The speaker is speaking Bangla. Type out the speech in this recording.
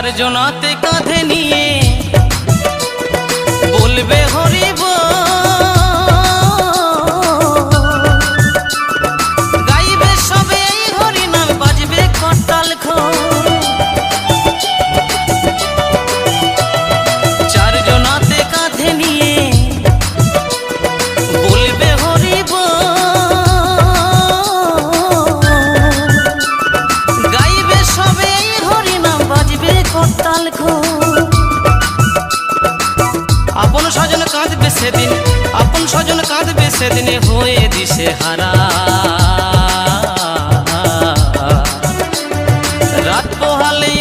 চার জনাতে কাঁধে নিয়ে বলবে হরি বল, গাইবে সবে এই হরি নাম, বাজবে করতাল খোল। চার জনাতে কাঁধে নিয়ে বলবে হরি বল, গাইবে সবে এই হরি নাম, বাজবে করতাল খোল। আপন স্বজন কাঁদবে সেদিন, আপন স্বজন কাঁদবে সেদিনে হয়ে দিশে হারা। রাত পোহালে